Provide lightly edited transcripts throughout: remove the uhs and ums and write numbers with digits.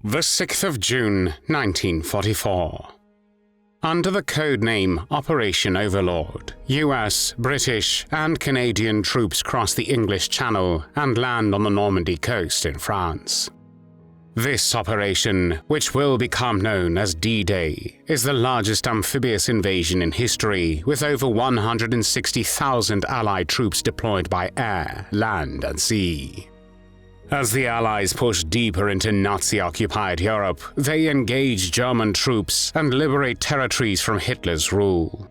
The 6th of June, 1944. Under the code name Operation Overlord, US, British, and Canadian troops cross the English Channel and land on the Normandy coast in France. This operation, which will become known as D-Day, is the largest amphibious invasion in history, with over 160,000 Allied troops deployed by air, land, and sea. As the Allies pushed deeper into Nazi-occupied Europe, they engaged German troops and liberate territories from Hitler's rule.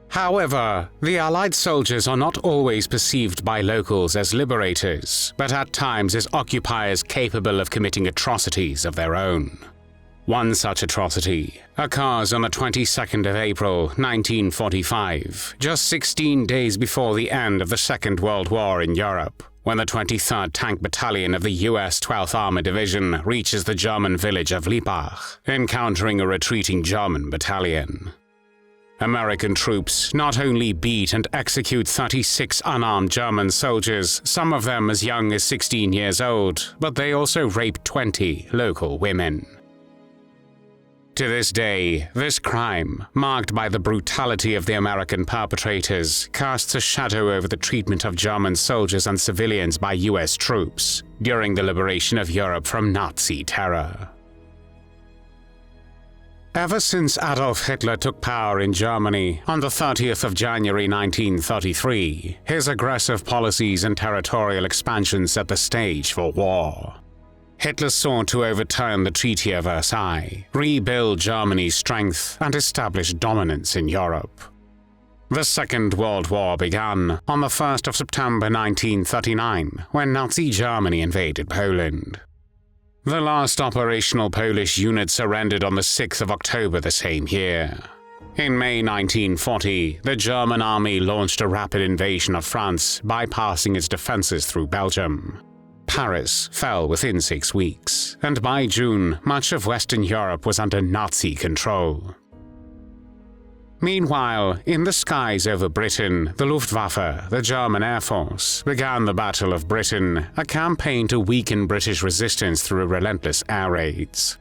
However, the Allied soldiers are not always perceived by locals as liberators, but at times as occupiers capable of committing atrocities of their own. One such atrocity occurs on the 22nd of April, 1945, just 16 days before the end of the Second World War in Europe, when the 23rd Tank Battalion of the US 12th Armored Division reaches the German village of Lippach, encountering a retreating German battalion. American troops not only beat and execute 36 unarmed German soldiers, some of them as young as 16 years old, but they also rape 20 local women. To this day, this crime, marked by the brutality of the American perpetrators, casts a shadow over the treatment of German soldiers and civilians by US troops during the liberation of Europe from Nazi terror. Ever since Adolf Hitler took power in Germany on the 30th of January 1933, his aggressive policies and territorial expansion set the stage for war. Hitler sought to overturn the Treaty of Versailles, rebuild Germany's strength, and establish dominance in Europe. The Second World War began on the 1st of September 1939, when Nazi Germany invaded Poland. The last operational Polish unit surrendered on the 6th of October the same year. In May 1940, the German army launched a rapid invasion of France, bypassing its defenses through Belgium. Paris fell within 6 weeks, and by June, much of Western Europe was under Nazi control. Meanwhile, in the skies over Britain, the Luftwaffe, the German Air Force, began the Battle of Britain, a campaign to weaken British resistance through relentless air raids.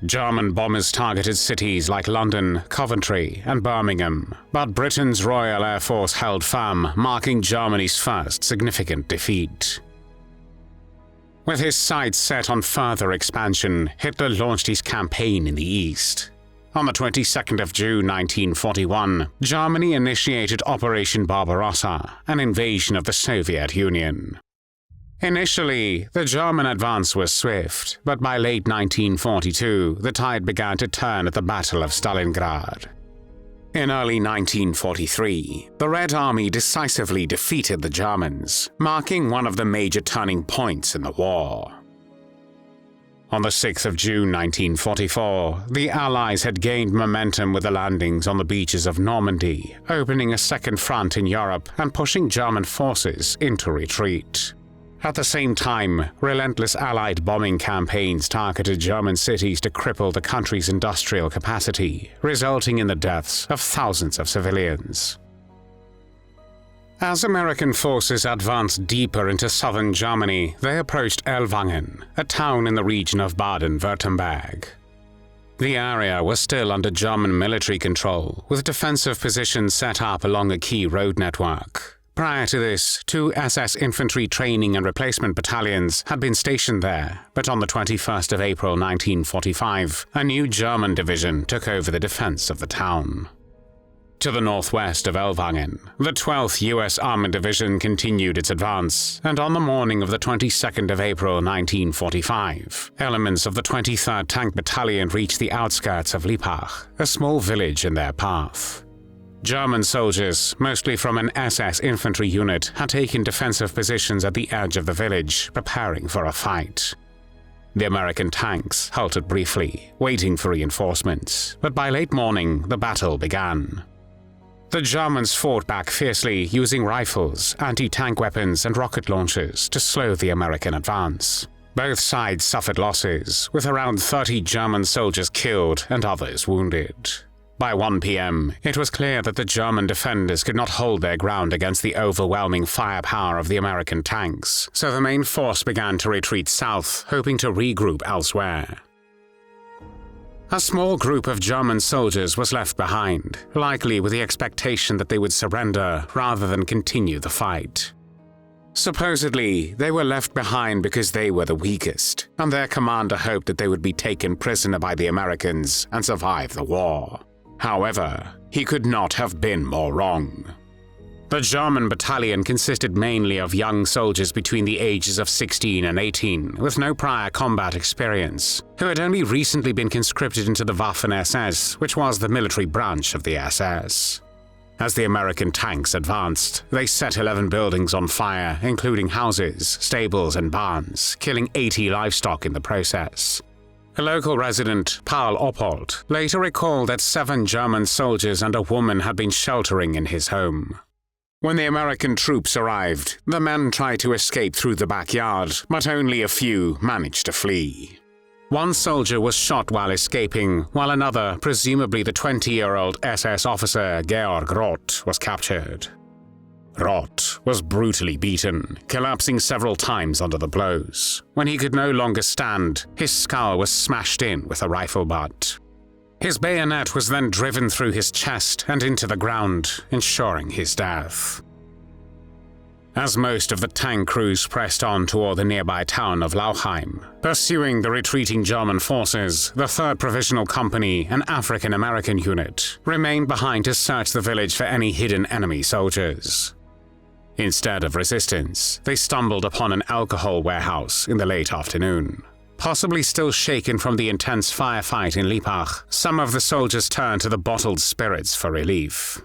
German bombers targeted cities like London, Coventry, and Birmingham, but Britain's Royal Air Force held firm, marking Germany's first significant defeat. With his sights set on further expansion, Hitler launched his campaign in the east. On the 22nd of June 1941, Germany initiated Operation Barbarossa, an invasion of the Soviet Union. Initially, the German advance was swift, but by late 1942, the tide began to turn at the Battle of Stalingrad. In early 1943, the Red Army decisively defeated the Germans, marking one of the major turning points in the war. On the 6th of June 1944, the Allies had gained momentum with the landings on the beaches of Normandy, opening a second front in Europe and pushing German forces into retreat. At the same time, relentless Allied bombing campaigns targeted German cities to cripple the country's industrial capacity, resulting in the deaths of thousands of civilians. As American forces advanced deeper into southern Germany, they approached Ellwangen, a town in the region of Baden-Württemberg. The area was still under German military control, with defensive positions set up along a key road network. Prior to this, 2 SS infantry training and replacement battalions had been stationed there, but on the 21st of April 1945, a new German division took over the defense of the town. To the northwest of Ellwangen, the 12th US Armored Division continued its advance, and on the morning of the 22nd of April 1945, elements of the 23rd Tank Battalion reached the outskirts of Lippach, a small village in their path. German soldiers, mostly from an SS infantry unit, had taken defensive positions at the edge of the village, preparing for a fight. The American tanks halted briefly, waiting for reinforcements, but by late morning, the battle began. The Germans fought back fiercely, using rifles, anti-tank weapons, and rocket launchers to slow the American advance. Both sides suffered losses, with around 30 German soldiers killed and others wounded. By 1 p.m., it was clear that the German defenders could not hold their ground against the overwhelming firepower of the American tanks, so the main force began to retreat south, hoping to regroup elsewhere. A small group of German soldiers was left behind, likely with the expectation that they would surrender rather than continue the fight. Supposedly, they were left behind because they were the weakest, and their commander hoped that they would be taken prisoner by the Americans and survive the war. However, he could not have been more wrong. The German battalion consisted mainly of young soldiers between the ages of 16 and 18, with no prior combat experience, who had only recently been conscripted into the Waffen-SS, which was the military branch of the SS. As the American tanks advanced, they set 11 buildings on fire, including houses, stables, and barns, killing 80 livestock in the process. A local resident, Paul Oppold, later recalled that 7 German soldiers and a woman had been sheltering in his home. When the American troops arrived, the men tried to escape through the backyard, but only a few managed to flee. One soldier was shot while escaping, while another, presumably the 20-year-old SS officer Georg Roth, was captured. Roth was brutally beaten, collapsing several times under the blows. When he could no longer stand, his skull was smashed in with a rifle butt. His bayonet was then driven through his chest and into the ground, ensuring his death. As most of the tank crews pressed on toward the nearby town of Lauchheim, pursuing the retreating German forces, the 3rd Provisional Company, an African-American unit, remained behind to search the village for any hidden enemy soldiers. Instead of resistance, they stumbled upon an alcohol warehouse in the late afternoon. Possibly still shaken from the intense firefight in Lippach, some of the soldiers turned to the bottled spirits for relief.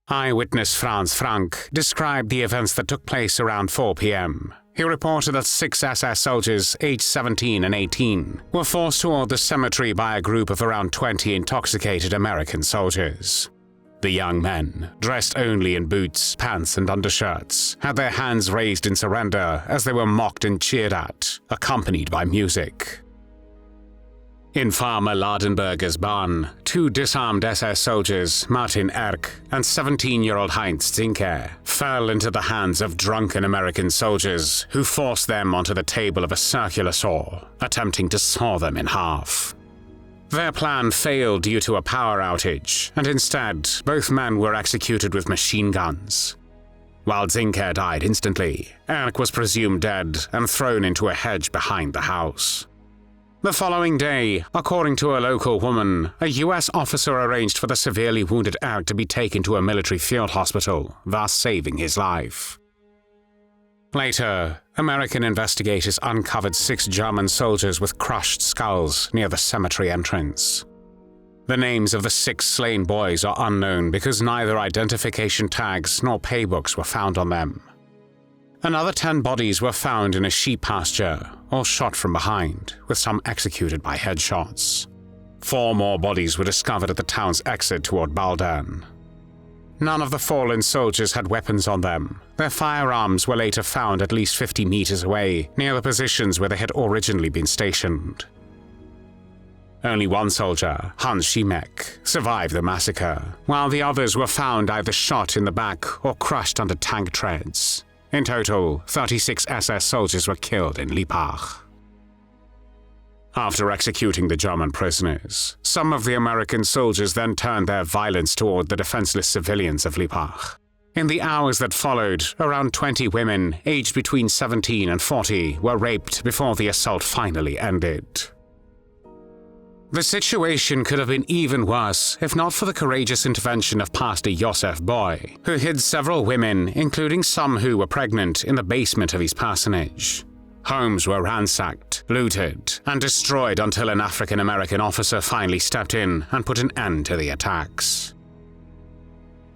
Eyewitness Franz Frank described the events that took place around 4 p.m. He reported that 6 SS soldiers, aged 17 and 18, were forced toward the cemetery by a group of around 20 intoxicated American soldiers. The young men, dressed only in boots, pants, and undershirts, had their hands raised in surrender as they were mocked and cheered at, accompanied by music. In Farmer Ladenberger's barn, 2 disarmed SS soldiers, Martin Erck and 17-year-old Heinz Zinker, fell into the hands of drunken American soldiers who forced them onto the table of a circular saw, attempting to saw them in half. Their plan failed due to a power outage, and instead, both men were executed with machine guns. While Zinker died instantly, Erck was presumed dead and thrown into a hedge behind the house. The following day, according to a local woman, a US officer arranged for the severely wounded Erck to be taken to a military field hospital, thus saving his life. Later, American investigators uncovered 6 German soldiers with crushed skulls near the cemetery entrance. The names of the 6 slain boys are unknown because neither identification tags nor paybooks were found on them. Another 10 bodies were found in a sheep pasture, all shot from behind, with some executed by headshots. 4 more bodies were discovered at the town's exit toward Baldern. None of the fallen soldiers had weapons on them. Their firearms were later found at least 50 meters away, near the positions where they had originally been stationed. Only one soldier, Hans Schimek, survived the massacre, while the others were found either shot in the back or crushed under tank treads. In total, 36 SS soldiers were killed in Lippach. After executing the German prisoners, some of the American soldiers then turned their violence toward the defenseless civilians of Lippach. In the hours that followed, around 20 women, aged between 17 and 40, were raped before the assault finally ended. The situation could have been even worse if not for the courageous intervention of Pastor Josef Boy, who hid several women, including some who were pregnant, in the basement of his parsonage. Homes were ransacked, looted, and destroyed until an African-American officer finally stepped in and put an end to the attacks.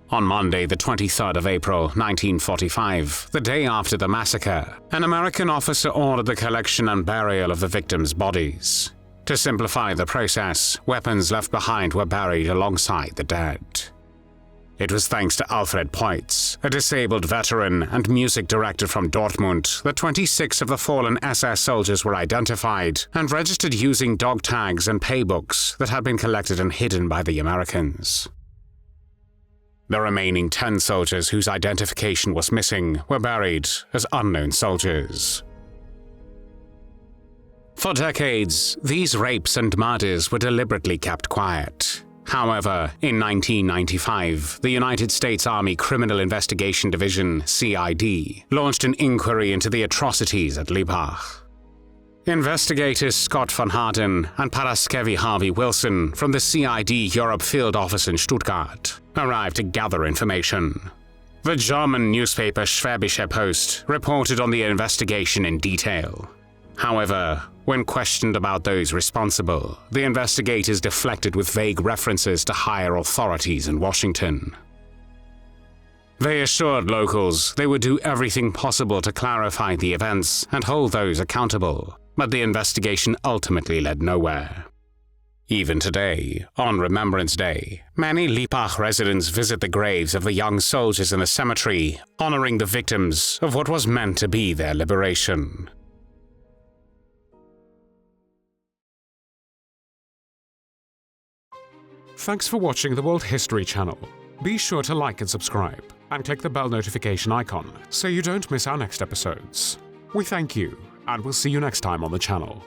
On Monday, the 23rd of April, 1945, the day after the massacre, an American officer ordered the collection and burial of the victims' bodies. To simplify the process, weapons left behind were buried alongside the dead. It was thanks to Alfred Poitz, a disabled veteran and music director from Dortmund, that 26 of the fallen SS soldiers were identified and registered using dog tags and paybooks that had been collected and hidden by the Americans. The remaining 10 soldiers whose identification was missing were buried as unknown soldiers. For decades, these rapes and murders were deliberately kept quiet. However, in 1995, the United States Army Criminal Investigation Division, CID, launched an inquiry into the atrocities at Lippach. Investigators Scott von Harden and Paraskevi Harvey Wilson from the CID Europe Field Office in Stuttgart arrived to gather information. The German newspaper Schwäbische Post reported on the investigation in detail. However, when questioned about those responsible, the investigators deflected with vague references to higher authorities in Washington. They assured locals they would do everything possible to clarify the events and hold those accountable, but the investigation ultimately led nowhere. Even today, on Remembrance Day, many Lippach residents visit the graves of the young soldiers in the cemetery, honoring the victims of what was meant to be their liberation. Thanks for watching the World History Channel. Be sure to like and subscribe, and click the bell notification icon so you don't miss our next episodes. We thank you, and we'll see you next time on the channel.